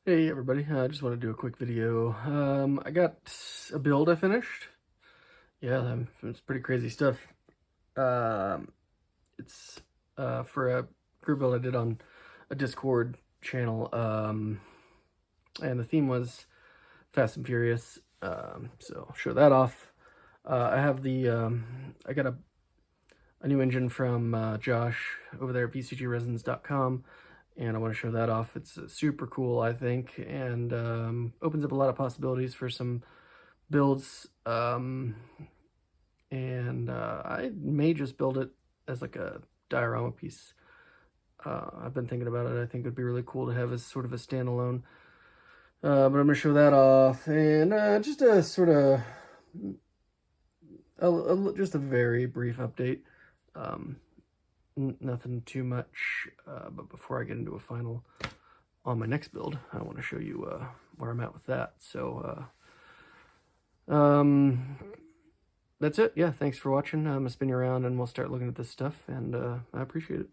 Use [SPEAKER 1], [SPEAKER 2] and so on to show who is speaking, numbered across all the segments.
[SPEAKER 1] Hey everybody, I just want to do a quick video. I got a build I finished. Yeah, it's pretty crazy stuff. Um, it's for a group build I did on a Discord channel, and the theme was Fast and Furious. So I'll show that off. I have I got a new engine from Josh over there at VCGResins.com. And I want to show that off. It's super cool, I think, and opens up a lot of possibilities for some builds. I may just build it as like a diorama piece. I've been thinking about it. I think it'd be really cool to have as sort of a standalone. But I'm going to show that off, and just a sort of just a very brief update. Nothing too much, but before I get into a final on my next build, I want to show you where I'm at with that. So that's it. Yeah, thanks for watching. I'm gonna spin you around and we'll start looking at this stuff, and I appreciate it.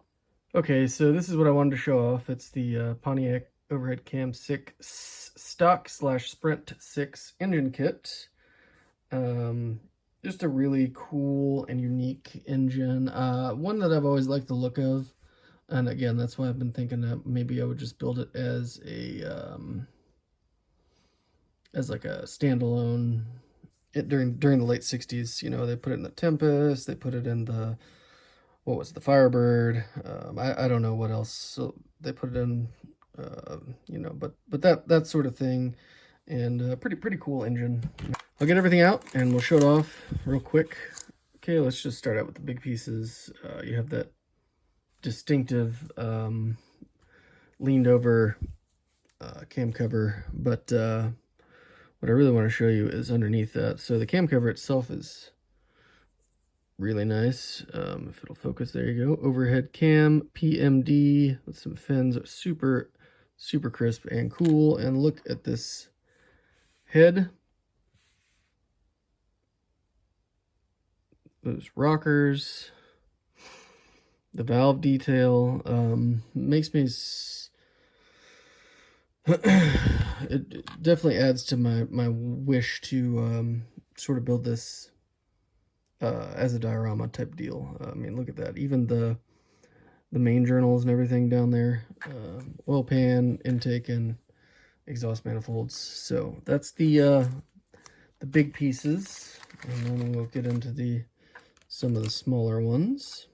[SPEAKER 1] Okay, so this is what I wanted to show off. It's the Pontiac Overhead Cam 6 stock / Sprint 6 engine kit. Just a really cool and unique engine. One that I've always liked the look of. And again, that's why I've been thinking that maybe I would just build it as like a standalone. During the late 60s, you know, they put it in the Tempest, they put it in the, what was it, the Firebird. I don't know what else. So they put it in, you know, but that sort of thing. And pretty cool engine. I'll get everything out and we'll show it off real quick. Okay, let's just start out with the big pieces. You have that distinctive leaned over cam cover, but what I really want to show you is underneath that. So the cam cover itself is really nice. If it'll focus, there you go. Overhead cam, PMD with some fins, super crisp and cool. And look at this head. Those rockers, the valve detail, makes me it definitely adds to my wish to sort of build this as a diorama type deal. I mean, look at that. Even the main journals and everything down there, oil pan, intake, and exhaust manifolds. So that's the big pieces, and then we'll get into some of the smaller ones.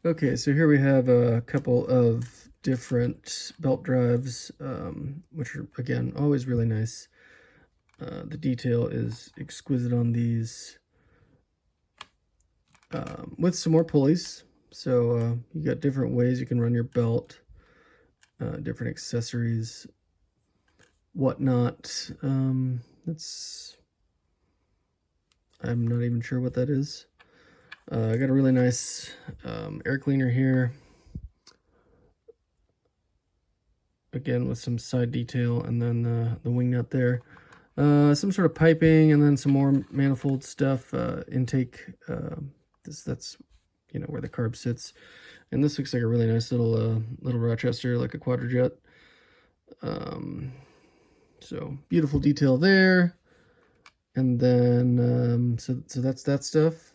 [SPEAKER 1] Okay, so here we have a couple of different belt drives, which are, again, always really nice. The detail is exquisite on these, with some more pulleys. So you got different ways you can run your belt, different accessories, whatnot. I'm not even sure what that is. I got a really nice air cleaner here. Again, with some side detail, and then the wing nut there. Some sort of piping, and then some more manifold stuff. Intake. That's, you know, where the carb sits. And this looks like a really nice little Rochester, like a quadrajet. So beautiful detail there. And then so that's that stuff.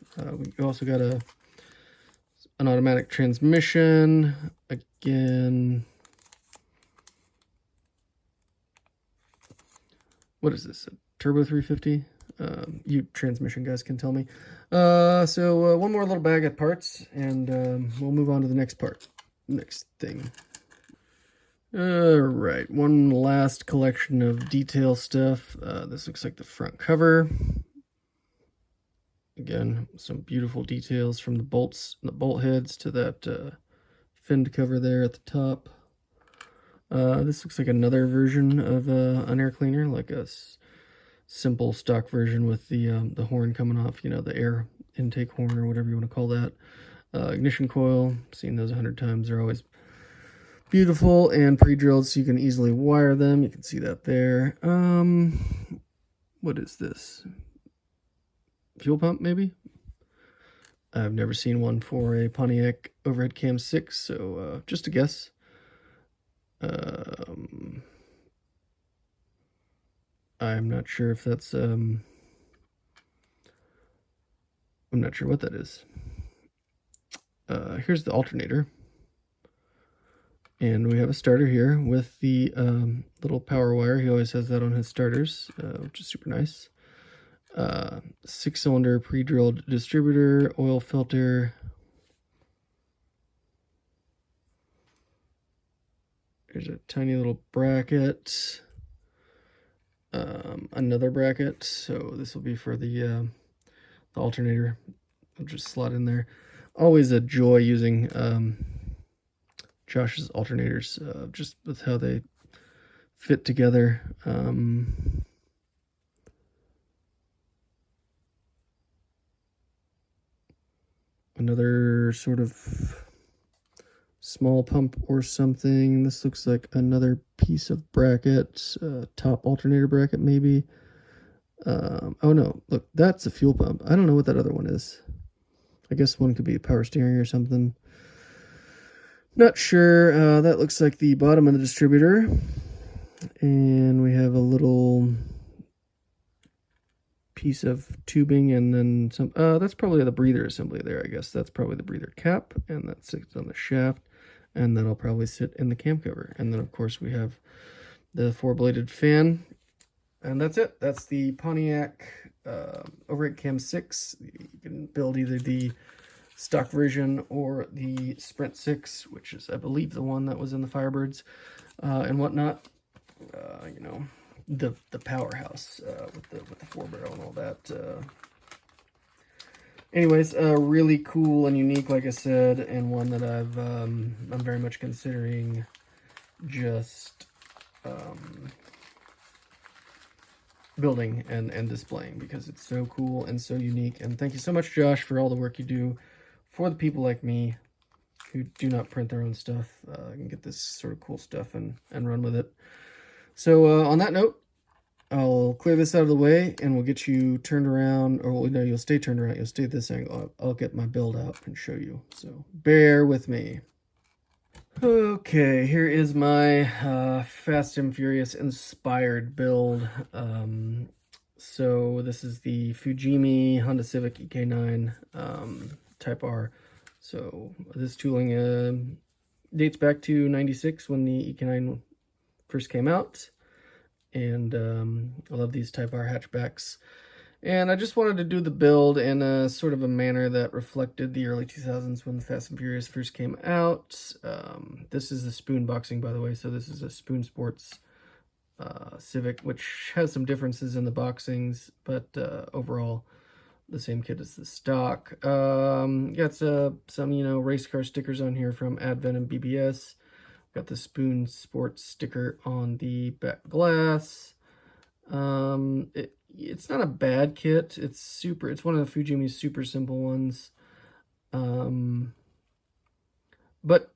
[SPEAKER 1] We also got an automatic transmission. Again, what is this? A turbo 350? You transmission guys can tell me. So one more little bag of parts, and we'll move on to the next thing. All right, one last collection of detail stuff. This looks like the front cover. Again, some beautiful details from the bolts, the bolt heads to that finned cover there at the top. This looks like another version of an air cleaner, like a simple stock version with the horn coming off, you know, the air intake horn or whatever you want to call that. Ignition coil, seen those 100 times. They're always beautiful and pre-drilled, so you can easily wire them. You can see that there. What is this? Fuel pump, maybe? I've never seen one for a Pontiac Overhead Cam 6, so just a guess. I'm not sure if that's, I'm not sure what that is. Here's the alternator. And we have a starter here with the little power wire. He always has that on his starters, which is super nice. 6-cylinder pre-drilled distributor, oil filter. There's a tiny little bracket. Another bracket. So this will be for the alternator. I'll just slot in there. Always a joy using Josh's alternators, just with how they fit together. Another sort of small pump or something. This looks like another piece of bracket, top alternator bracket maybe. Oh no, look, that's a fuel pump. I don't know what that other one is. I guess one could be a power steering or something. Not sure. That looks like the bottom of the distributor. And we have a little piece of tubing and then some. That's probably the breather assembly there, I guess. That's probably the breather cap, and that sits on the shaft. And that'll probably sit in the cam cover. And then, of course, we have the 4-bladed fan. And that's it. That's the Pontiac overhead cam 6. You can build either the stock version or the Sprint 6, which is, I believe, the one that was in the Firebirds and whatnot. You know, the powerhouse with the 4-barrel and all that. Anyways, really cool and unique, like I said, and one that I'm very much considering just building and displaying, because it's so cool and so unique. And thank you so much, Josh, for all the work you do for the people like me who do not print their own stuff. Can get this sort of cool stuff and run with it. So on that note, I'll clear this out of the way and we'll get you turned around, or no, you'll stay turned around. You'll stay at this angle. I'll get my build out and show you. So bear with me. Okay, here is my Fast and Furious inspired build. So this is the Fujimi Honda Civic EK9 Type R. So this tooling dates back to '96 when the EK9 first came out. And I love these Type R hatchbacks. And I just wanted to do the build in a sort of a manner that reflected the early 2000s when the Fast and Furious first came out. This is a Spoon boxing, by the way, so this is a Spoon Sports Civic, which has some differences in the boxings, but overall the same kit as the stock. Got some, you know, race car stickers on here from Advent and BBS. Got the Spoon Sports sticker on the back glass. It's not a bad kit. It's one of the Fujimi's super simple ones. But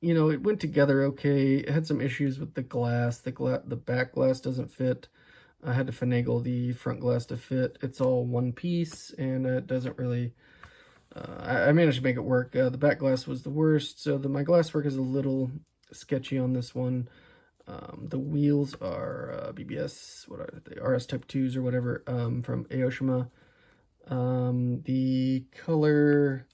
[SPEAKER 1] you know, it went together okay. It had some issues with the glass. The back glass doesn't fit. I had to finagle the front glass to fit. It's all one piece, and it doesn't really. I managed to make it work. The back glass was the worst, so my glass work is a little sketchy on this one. The wheels are BBS, what are they, RS Type 2s or whatever, from Aoshima. The color,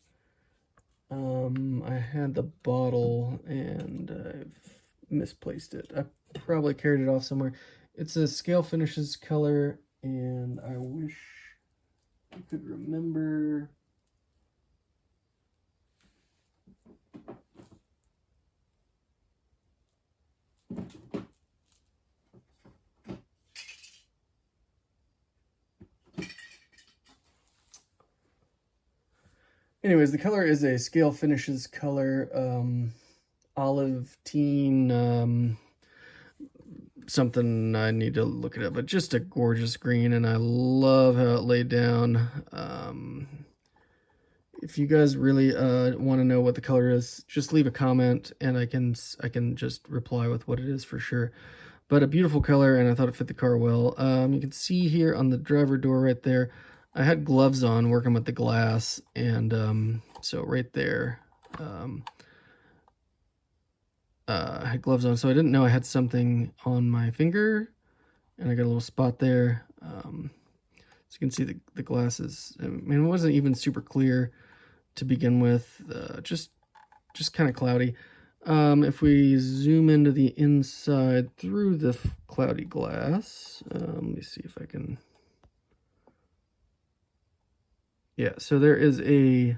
[SPEAKER 1] I had the bottle and I've misplaced it. I probably carried it off somewhere. It's a Scale Finishes color, and I wish I could remember. Anyways, the color is a Scale Finishes color, olive teen, something, I need to look it up, but just a gorgeous green, and I love how it laid down. If you guys really want to know what the color is, just leave a comment, and I can just reply with what it is for sure. But a beautiful color, and I thought it fit the car well. You can see here on the driver door right there, I had gloves on working with the glass, and so right there, I had gloves on, so I didn't know I had something on my finger, and I got a little spot there. So you can see the glasses. I mean, it wasn't even super clear to begin with, just kind of cloudy. If we zoom into the inside through the cloudy glass, let me see if I can. Yeah, so there is a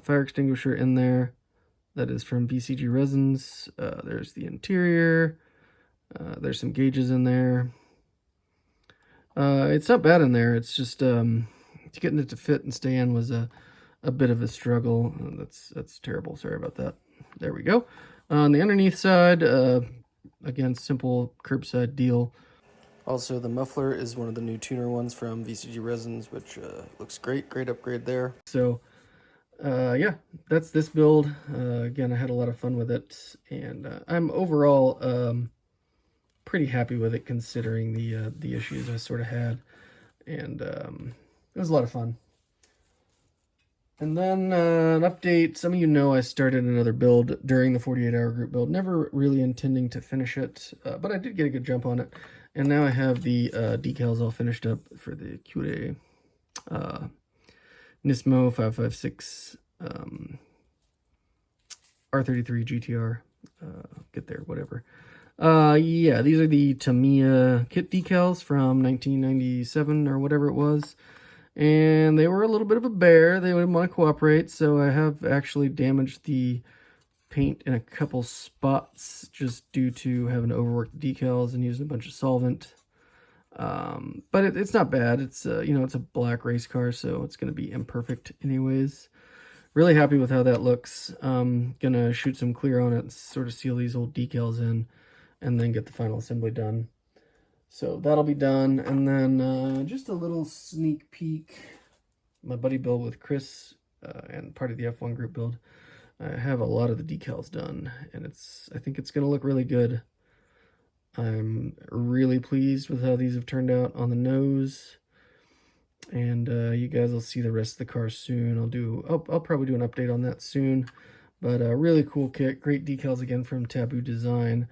[SPEAKER 1] fire extinguisher in there that is from VCG Resins. There's the interior. There's some gauges in there. It's not bad in there. It's just getting it to fit and stay in was a bit of a struggle. That's terrible. Sorry about that. There we go. On the underneath side, again, simple curbside deal. Also, the muffler is one of the new tuner ones from VCG Resins, which looks great. Great upgrade there. So, yeah, that's this build. Again, I had a lot of fun with it, and I'm overall pretty happy with it considering the issues I sort of had, and it was a lot of fun. And then an update. Some of you know I started another build during the 48-hour group build, never really intending to finish it, but I did get a good jump on it. And now I have the decals all finished up for the Cure Nismo 556 R33 GTR. Get there, whatever. Yeah, these are the Tamiya kit decals from 1997 or whatever it was. And they were a little bit of a bear. They didn't want to cooperate, so I have actually damaged the paint in a couple spots just due to having overworked decals and using a bunch of solvent. But it's not bad. It's it's a black race car, so it's going to be imperfect anyways. Really happy with how that looks. Gonna shoot some clear on it and sort of seal these old decals in, and then get the final assembly done. So that'll be done, and then just a little sneak peek. My buddy build with Chris and part of the F1 group build. I have a lot of the decals done, and I think it's going to look really good. I'm really pleased with how these have turned out on the nose, and you guys will see the rest of the car soon. I'll probably do an update on that soon, but a really cool kit. Great decals again from Taboo Design,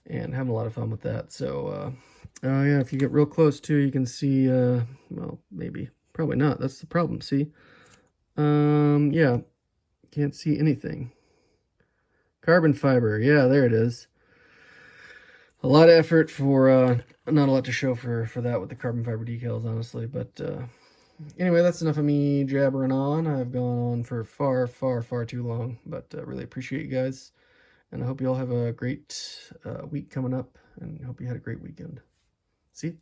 [SPEAKER 1] and having a lot of fun with that. So yeah, if you get real close too, you can see, well, maybe, probably not. That's the problem, see? Yeah, can't see anything. Carbon fiber, yeah, there it is. A lot of effort for, not a lot to show for that with the carbon fiber decals, honestly. But anyway, that's enough of me jabbering on. I've gone on for far, far, far too long. But really appreciate you guys. And I hope you all have a great week coming up. And I hope you had a great weekend. See?